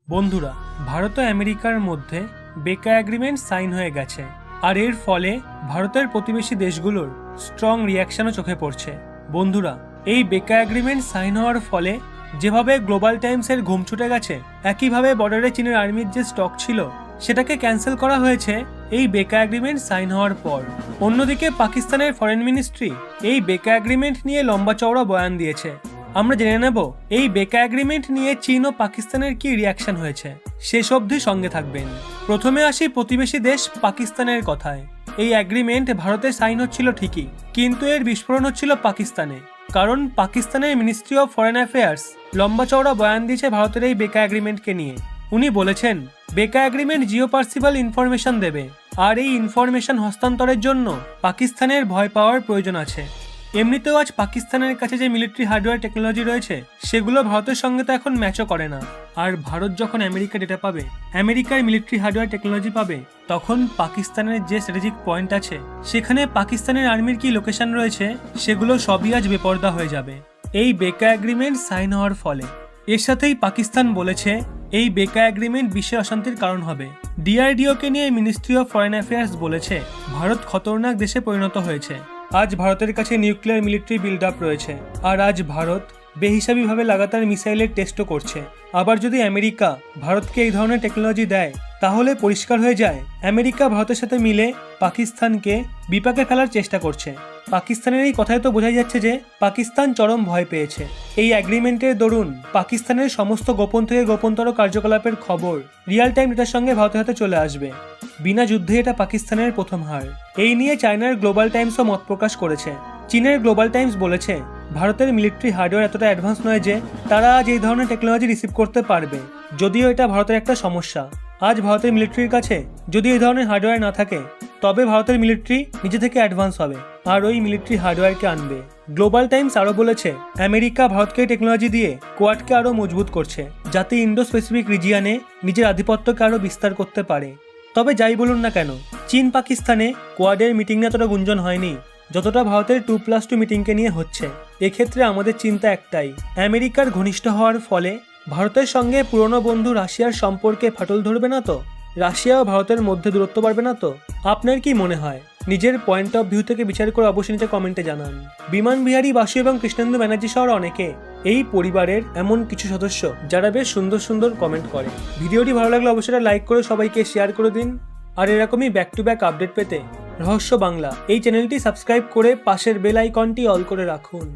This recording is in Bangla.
বন্ধুরা, ভারত ও আমেরিকার মধ্যে বেকা এগ্রিমেন্ট সাইন হয়ে গেছে, আর এর ফলে ভারতের প্রতিবেশী দেশগুলোর স্ট্রং রিয়াকশনও চোখে পড়ছে। বন্ধুরা, এই বেকা এগ্রিমেন্ট সাইন হওয়ার ফলে যেভাবে গ্লোবাল টাইমসের ঘুম ছুটে গেছে, একইভাবে বর্ডারে চীনের আর্মির যে স্টক ছিল সেটাকে ক্যান্সেল করা হয়েছে এই বেকা এগ্রিমেন্ট সাইন হওয়ার পর। অন্যদিকে পাকিস্তানের ফরেন মিনিস্ট্রি এই বেকা এগ্রিমেন্ট নিয়ে লম্বা চওড়া বয়ান দিয়েছে। আমরা জেনে নেব এই বেকা এগ্রিমেন্ট নিয়ে চীন ও পাকিস্তানের কি রিয়াকশন হয়েছে। শেষ অবধি সঙ্গে থাকবেন। প্রথমে আসি প্রতিবেশী দেশ পাকিস্তানের কথায়। এই এগ্রিমেন্ট ভারতে সাইন হচ্ছিল ঠিকই, কিন্তু এর বিস্ফোরণ হচ্ছিল পাকিস্তানে। কারণ পাকিস্তানের মিনিস্ট্রি অফ ফরেন অ্যাফেয়ার্স লম্বা চওড়া বয়ান দিয়েছে ভারতের এই বেকা এগ্রিমেন্টকে নিয়ে। উনি বলেছেন, বেকা এগ্রিমেন্ট জিওপার্সিবল ইনফরমেশন দেবে, আর এই ইনফরমেশন হস্তান্তরের জন্য পাকিস্তানের ভয় পাওয়ার প্রয়োজন আছে। এমনিতেও আজ পাকিস্তানের কাছে যে মিলিটারি হার্ডওয়্যার টেকনোলজি রয়েছে সেগুলো ভারতের সঙ্গে তো এখন ম্যাচও করে না। আর ভারত যখন আমেরিকা ডেটা পাবে, আমেরিকার মিলিটারি হার্ডওয়্যার টেকনোলজি পাবে, তখন পাকিস্তানের যে স্ট্র্যাটেজিক পয়েন্ট আছে সেখানে পাকিস্তানের আর্মির কি লোকেশন রয়েছে সেগুলো সবই আজ বেপরদা হয়ে যাবে এই বেকা এগ্রিমেন্ট সাইন হওয়ার ফলে। এর সাথেই পাকিস্তান বলেছে এই বেকা এগ্রিমেন্ট বিশ্বের অশান্তির কারণ হবে। ডিআরডিওকে নিয়ে মিনিস্ট্রি অফ ফরেন অ্যাফেয়ার্স বলেছে ভারত খতরনাক দেশে পরিণত হয়েছে। আজ ভারতের কাছে নিউক্লিয়ার মিলিটারি বিল্ড আপ রয়েছে, আর আজ ভারত বেহিসাবিভাবে লাগাতার মিসাইলের টেস্টও করছে। আবার যদি আমেরিকা ভারতকে এই ধরনের টেকনোলজি দেয়, তাহলে পরিষ্কার হয়ে যায় আমেরিকা ভারতের সাথে মিলে পাকিস্তানকে বিপাকে ফেলার চেষ্টা করছে। পাকিস্তানের এই কথায় তো বোঝাই যাচ্ছে যে পাকিস্তান চরম ভয় পেয়েছে। এই অ্যাগ্রিমেন্টের দরুন পাকিস্তানের সমস্ত গোপন থেকে গোপনতর কার্যকলাপের খবর রিয়েল টাইম ডেটার সঙ্গে ভারতের হাতে চলে আসবে। বিনা যুদ্ধে এটা পাকিস্তানের প্রথম হার। এই নিয়ে চায়নার গ্লোবাল টাইমসও মত প্রকাশ করেছে। চীনের গ্লোবাল টাইমস বলেছে ভারতের মিলিটারি হার্ডওয়্যার এতটা অ্যাডভান্স নয় যে তারা আজ এই ধরনের টেকনোলজি রিসিভ করতে পারবে। যদিও এটা ভারতের একটা সমস্যা। আজ ভারতের মিলিটারির কাছে যদি এই ধরনের হার্ডওয়্যার না থাকে, তবে ভারতের মিলিটারি নিজে থেকে অ্যাডভান্স হবে আর ওই মিলিটারি হার্ডওয়্যারকে আনবে। গ্লোবাল টাইমস আরও বলেছে আমেরিকা ভারতকে টেকনোলজি দিয়ে কোয়াডকে আরও মজবুত করছে, যাতে ইন্ডো স্পেসিফিক রিজিয়নে নিজের আধিপত্যকে আরও বিস্তার করতে পারে। তবে যাই বলুন না কেন, চীন পাকিস্তানে কোয়াডের মিটিং নিয়ে এতটা গুঞ্জন হয়নি যতটা ভারতের 2+2 মিটিংকে নিয়ে হচ্ছে। এক্ষেত্রে আমাদের চিন্তা একটাই, আমেরিকার ঘনিষ্ঠ হওয়ার ফলে ভারতের সঙ্গে পুরনো বন্ধু রাশিয়ার সম্পর্কে ফাটল ধরবে না তো? রাশিয়া ও ভারতের মধ্যে দূরত্ব বাড়বে না তো? আপনার কি মনে হয়? নিজের পয়েন্ট অফ ভিউ থেকে বিচার করে অবশ্যই নিচে কমেন্টে জানান। বিমান বিহারী বাসু এবং কৃষ্ণেন্দু ব্যানার্জি সহ অনেকে এই পরিবারের এমন কিছু সদস্য যারা বেশ সুন্দর সুন্দর কমেন্ট করে। ভিডিওটি ভালো লাগলে অবশ্যই লাইক করে সবাইকে শেয়ার করে দিন। আর এরকমই ব্যাক টু ব্যাক আপডেট পেতে রহস্য বাংলা এই চ্যানেলটি সাবস্ক্রাইব করে পাশের বেল আইকনটি অল করে রাখুন।